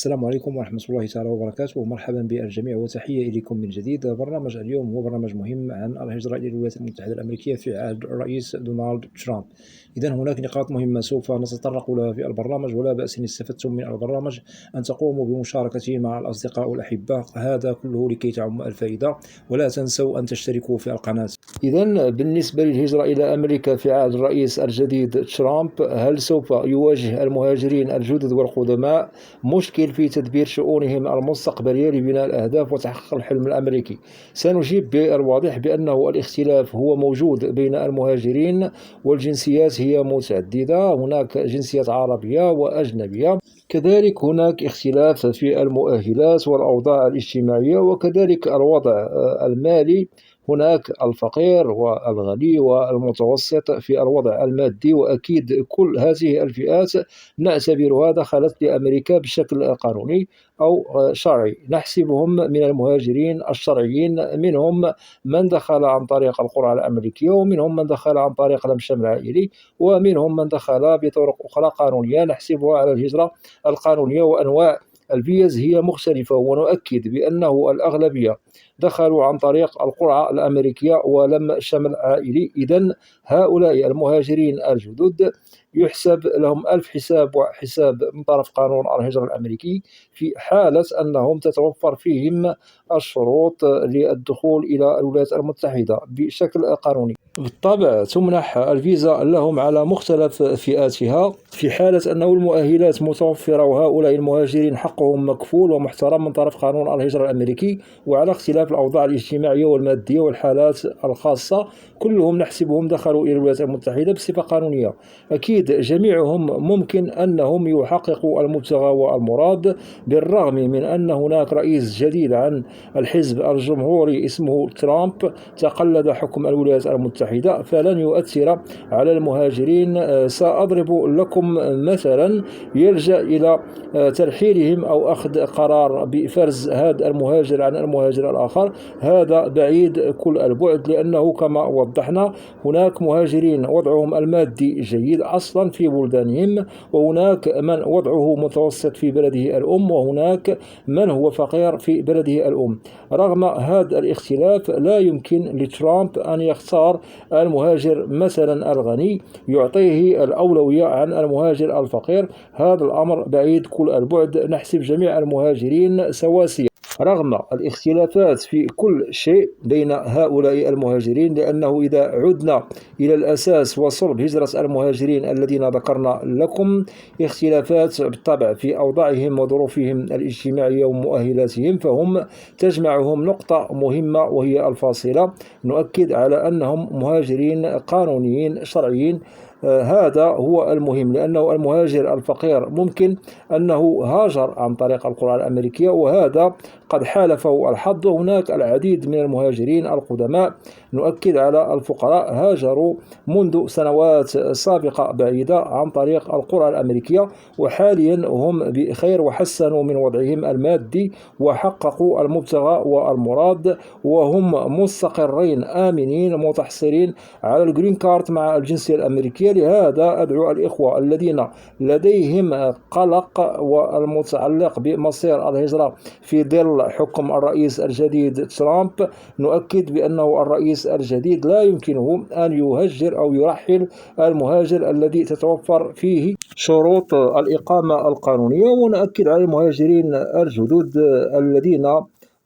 السلام عليكم ورحمة الله تعالى وبركاته، ومرحبا بالجميع وتحية إليكم من جديد. برنامج اليوم هو برنامج مهم عن الهجرة إلى الولايات المتحدة الأمريكية في عهد الرئيس دونالد ترامب. إذن هناك نقاط مهمة سوف نتطرق لها في البرنامج، ولا بأس إن استفدتم من البرنامج أن تقوموا بمشاركته مع الأصدقاء والأحبة، هذا كله لكي تعم الفائدة. ولا تنسوا أن تشتركوا في القناة. إذن بالنسبة للهجرة إلى أمريكا في عهد الرئيس الجديد ترامب، هل سوف يواجه المهاجرين الجدد والقدماء مشكل في تدبير شؤونهم المستقبلية لبناء الأهداف وتحقيق الحلم الأمريكي؟ سنجيب بالواضح بأنه الاختلاف هو موجود بين المهاجرين، والجنسيات هي متعددة، هناك جنسيات عربية وأجنبية، كذلك هناك اختلاف في المؤهلات والأوضاع الاجتماعية، وكذلك الوضع المالي. هناك الفقير والغني والمتوسط في الوضع المادي، وأكيد كل هذه الفئات نعتبرها دخلت لأمريكا بشكل قانوني أو شرعي. نحسبهم من المهاجرين الشرعيين، منهم من دخل عن طريق القرعة الأمريكية، ومنهم من دخل عن طريق الشمل العائلي، ومنهم من دخل بطرق أخرى قانونية نحسبها على الهجرة القانونية. وأنواع الفيز هي مختلفة، ونؤكد بأنه الأغلبية دخلوا عن طريق القرعة الأمريكية ولم شمل عائلي. إذن هؤلاء المهاجرين الجدد يحسب لهم ألف حساب وحساب من طرف قانون الهجرة الأمريكي، في حالة أنهم تتوفر فيهم الشروط للدخول إلى الولايات المتحدة بشكل قانوني. بالطبع تمنح الفيزا لهم على مختلف فئاتها، في حالة أن المؤهلات متوفرة، وهؤلاء المهاجرين حقهم مكفول ومحترم من طرف قانون الهجرة الأمريكي، وعلى اختلاف الأوضاع الاجتماعية والمادية والحالات الخاصة كلهم نحسبهم دخلوا إلى الولايات المتحدة بصفة قانونية. أكيد جميعهم ممكن أنهم يحققوا المبتغى والمراد، بالرغم من أن هناك رئيس جديد عن الحزب الجمهوري اسمه ترامب تقلد حكم الولايات المتحدة، فلن يؤثر على المهاجرين. سأضرب لكم مثلا، يلجأ إلى ترحيلهم أو أخذ قرار بفرز هذا المهاجر عن المهاجر الآخر، هذا بعيد كل البعد، لأنه كما وضحنا هناك مهاجرين وضعهم المادي جيد أصلا في بلدانهم، وهناك من وضعه متوسط في بلده الأم، وهناك من هو فقير في بلده الأم. رغم هذا الاختلاف لا يمكن لترامب أن يختار المهاجر مثلا الغني يعطيه الأولوية عن المهاجر الفقير، هذا الأمر بعيد كل البعد. نحسب جميع المهاجرين سواسية رغم الاختلافات في كل شيء بين هؤلاء المهاجرين، لأنه إذا عدنا إلى الأساس وصلب هجرة المهاجرين الذين ذكرنا لكم، اختلافات بالطبع في أوضاعهم وظروفهم الاجتماعية ومؤهلاتهم، فهم تجمعهم نقطة مهمة وهي الفاصلة. نؤكد على أنهم مهاجرين قانونيين شرعيين، هذا هو المهم، لأنه المهاجر الفقير ممكن أنه هاجر عن طريق القرعة الأمريكية، وهذا قد حالفه الحظ. وهناك العديد من المهاجرين القدماء، نؤكد على الفقراء، هاجروا منذ سنوات سابقة بعيدة عن طريق القرعة الأمريكية، وحاليا هم بخير وحسنوا من وضعهم المادي وحققوا المبتغى والمراد، وهم مستقرين آمنين متحصلين على الجرين كارت مع الجنسية الأمريكية. لهذا أدعو الإخوة الذين لديهم قلق والمتعلق بمصير الهجرة في ظل حكم الرئيس الجديد ترامب، نؤكد بأنه الرئيس الجديد لا يمكنه أن يهجر أو يرحل المهاجر الذي تتوفر فيه شروط الإقامة القانونية. ونؤكد على المهاجرين الجدد الذين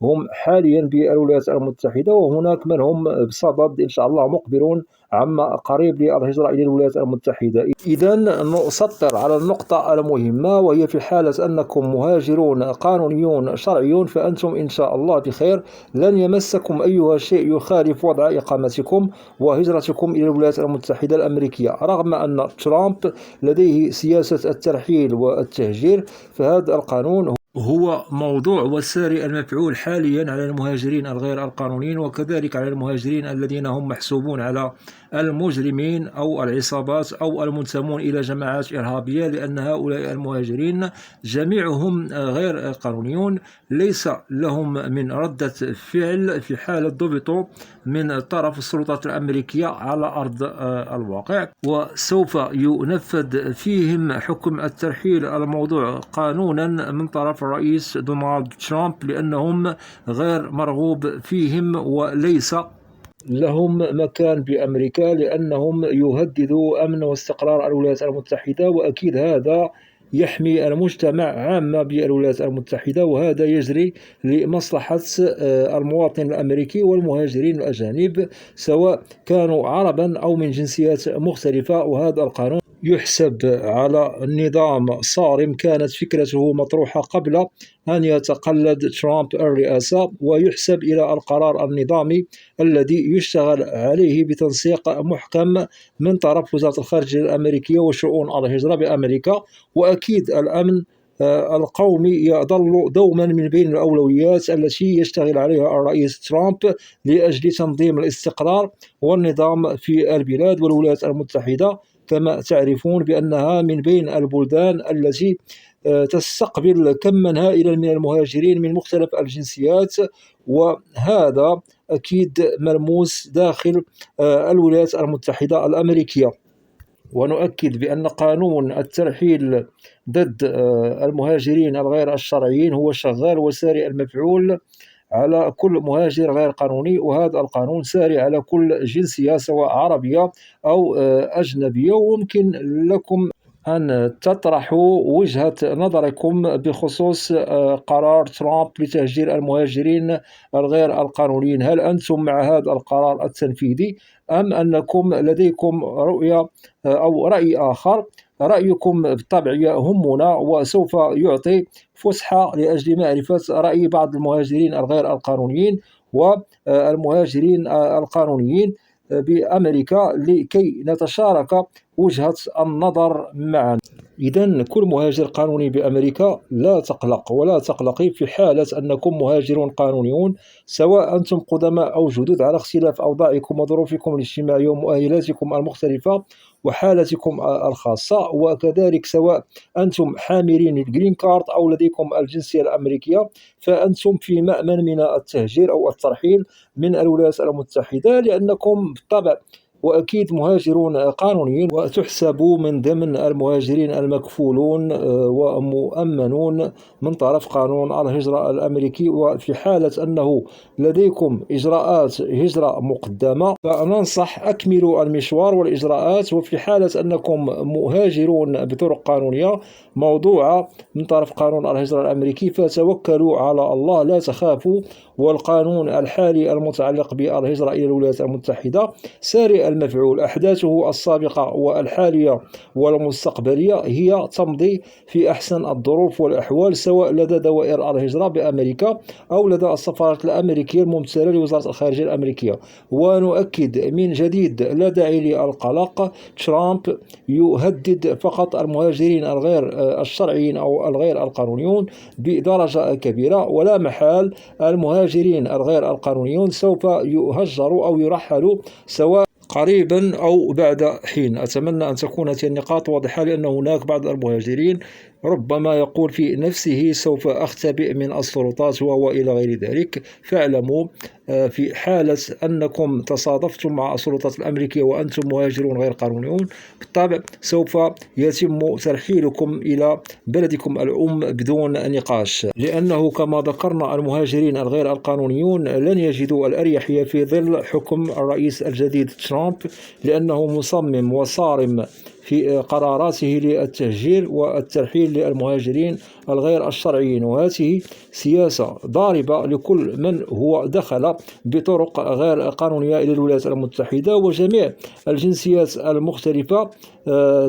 هم حاليا بالولايات المتحدة، وهناك من هم بصدد إن شاء الله مقبلون عما قريب للهجرة إلى الولايات المتحدة. إذا نسطر على النقطة المهمة، وهي في حالة أنكم مهاجرون قانونيون شرعيون فأنتم إن شاء الله بخير، لن يمسكم أيها شيء يخالف وضع إقامتكم وهجرتكم إلى الولايات المتحدة الأمريكية. رغم أن ترامب لديه سياسة الترحيل والتهجير، فهذا القانون هو موضوع وساري المفعول حاليا على المهاجرين الغير القانونيين، وكذلك على المهاجرين الذين هم محسوبون على المجرمين أو العصابات أو المنتمون إلى جماعات إرهابية، لأن هؤلاء المهاجرين جميعهم غير قانونيون، ليس لهم من ردة فعل في حالة ضبطوا من طرف السلطات الأمريكية على أرض الواقع، وسوف ينفذ فيهم حكم الترحيل الموضوع قانونا من طرف الرئيس دونالد ترامب، لأنهم غير مرغوب فيهم وليس لهم مكان بأمريكا، لأنهم يهددوا أمن واستقرار الولايات المتحدة، وأكيد هذا يحمي المجتمع عامة بالولايات المتحدة، وهذا يجري لمصلحة المواطن الأمريكي والمهاجرين الأجانب سواء كانوا عربا أو من جنسيات مختلفة. وهذا القانون يحسب على نظام صارم كانت فكرته مطروحة قبل أن يتقلد ترامب الرئاسة، ويحسب إلى القرار النظامي الذي يشتغل عليه بتنسيق محكم من طرف وزارة الخارجية الأمريكية وشؤون الهجرة بأمريكا. وأكيد الأمن القومي يظل دوما من بين الأولويات التي يشتغل عليها الرئيس ترامب لأجل تنظيم الاستقرار والنظام في البلاد. والولايات المتحدة كما تعرفون بأنها من بين البلدان التي تستقبل كما هائلا من المهاجرين من مختلف الجنسيات، وهذا أكيد ملموس داخل الولايات المتحدة الأمريكية. ونؤكد بأن قانون الترحيل ضد المهاجرين الغير الشرعيين هو شغال وساري المفعول على كل مهاجر غير قانوني، وهذا القانون ساري على كل جنسية سواء عربية أو أجنبية. وممكن لكم أن تطرحوا وجهة نظركم بخصوص قرار ترامب لتهجير المهاجرين الغير القانونيين. هل أنتم مع هذا القرار التنفيذي أم أنكم لديكم رؤية أو رأي آخر؟ رأيكم بالطبع يهمنا، وسوف يعطي فسحة لأجل معرفة رأي بعض المهاجرين الغير القانونيين والمهاجرين القانونيين بأمريكا لكي نتشارك وجهة النظر معا. إذن كل مهاجر قانوني بأمريكا لا تقلق ولا تقلقي في حالة أنكم مهاجرون قانونيون، سواء أنتم قدماء أو جدد، على اختلاف أوضاعكم وظروفكم الاجتماعية ومؤهلاتكم المختلفة وحالتكم الخاصة، وكذلك سواء أنتم حاملين الجرين كارد أو لديكم الجنسية الأمريكية، فأنتم في مأمن من التهجير أو الترحيل من الولايات المتحدة، لأنكم بالطبع وأكيد مهاجرون قانونيين وتحسبوا من ضمن المهاجرين المكفولون ومؤمنون من طرف قانون الهجرة الأمريكي. وفي حالة أنه لديكم إجراءات هجرة مقدمة فننصح أكملوا المشوار والإجراءات، وفي حالة أنكم مهاجرون بطرق قانونية موضوعة من طرف قانون الهجرة الأمريكي فتوكلوا على الله لا تخافوا. والقانون الحالي المتعلق بالهجرة إلى الولايات المتحدة ساري المفعول، أحداثه السابقة والحالية والمستقبلية هي تمضي في أحسن الظروف والأحوال، سواء لدى دوائر الهجرة بأمريكا أو لدى السفارة الأمريكية الممثلة لوزارة الخارجية الأمريكية. ونؤكد من جديد لا داعي للقلق، ترامب يهدد فقط المهاجرين الغير الشرعيين أو الغير القانونيون بدرجة كبيرة، ولا محال المهاجرين الغير القانونيون سوف يهجروا أو يرحلوا سواء قريبا أو بعد حين. أتمنى أن تكون هذه النقاط واضحة، لأن هناك بعض المهاجرين ربما يقول في نفسه سوف أختبئ من السلطات وإلى غير ذلك. فاعلموا في حالة أنكم تصادفتم مع السلطات الأمريكية وأنتم مهاجرون غير قانونيون بالطبع سوف يتم ترحيلكم إلى بلدكم الأم بدون نقاش، لأنه كما ذكرنا المهاجرين الغير القانونيون لن يجدوا الأريحية في ظل حكم الرئيس الجديد ترامب، لأنه مصمم وصارم في قراراته للتهجير والترحيل للمهاجرين الغير الشرعيين. وهذه سياسة ضاربة لكل من هو دخل بطرق غير قانونية إلى الولايات المتحدة، وجميع الجنسيات المختلفة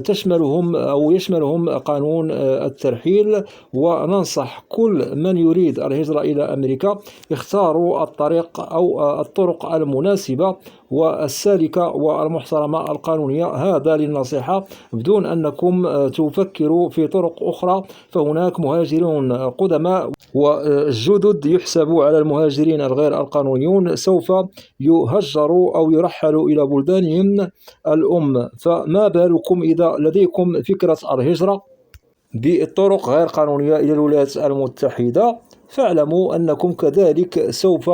تشملهم أو يشملهم قانون الترحيل. وننصح كل من يريد الهجرة إلى أمريكا اختاروا الطريق أو الطرق المناسبة والسالكة والمحترمة القانونية. هذا للنصيحة بدون أنكم تفكروا في طرق أخرى، فهناك مهاجرون قدماء والجدد يحسبوا على المهاجرين الغير القانونيون سوف يهجروا أو يرحلوا إلى بلدانهم الأم. فما بالكم إذا لديكم فكرة الهجرة بالطرق غير قانونية إلى الولايات المتحدة؟ فاعلموا أنكم كذلك سوف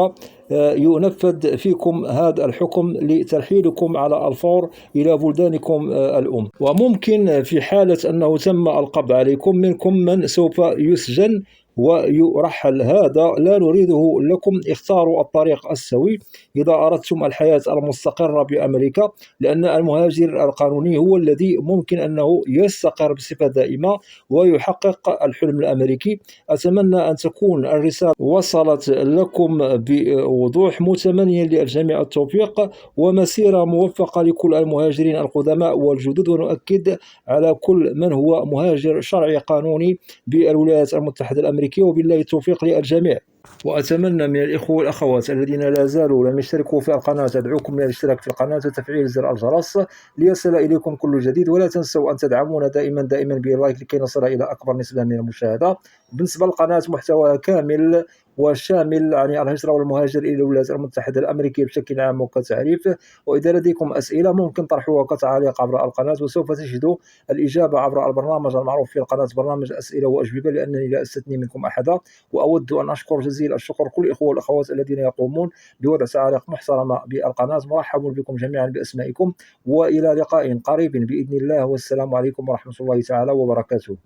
ينفذ فيكم هذا الحكم لترحيلكم على الفور إلى بلدانكم الأم. وممكن في حالة أنه تم القبض عليكم منكم من سوف يسجن ويرحل. هذا لا نريده لكم. اختاروا الطريق السوي إذا أردتم الحياة المستقرة بأمريكا، لأن المهاجر القانوني هو الذي ممكن أنه يستقر بصفة دائمة ويحقق الحلم الأمريكي. أتمنى أن تكون الرسالة وصلت لكم بوضوح. متمنيا للجميع التوفيق ومسيرة موفقة لكل المهاجرين القدماء والجدد. ونؤكد على كل من هو مهاجر شرعي قانوني بالولايات المتحدة الأمريكية، وبالله التوفيق للجميع. وأتمنى من الإخوة والأخوات الذين لا زالوا لم يشتركوا في القناة أدعوكم للاشتراك في القناة وتفعيل زر الجرس ليصل إليكم كل جديد. ولا تنسوا أن تدعمونا دائما باللايك لكي نصل إلى أكبر نسبة من المشاهدة. بالنسبة للقناة محتواها كامل وشامل عن الهجرة والمهاجر إلى الولايات المتحدة الأمريكية بشكل عام وكتعريف. وإذا لديكم أسئلة ممكن طرحوها كتعليق عبر القناة، وسوف تجدوا الإجابة عبر البرنامج المعروف في القناة برنامج أسئلة وأجوبة، لأنني لا أستثني منكم أحدا. وأود أن أشكر جزيل الشكر كل الإخوة والأخوات الذين يقومون بوضع تعاليق محترمة بالقناة. مرحب بكم جميعا بأسمائكم، وإلى لقاء قريب بإذن الله، والسلام عليكم ورحمة الله تعالى وبركاته.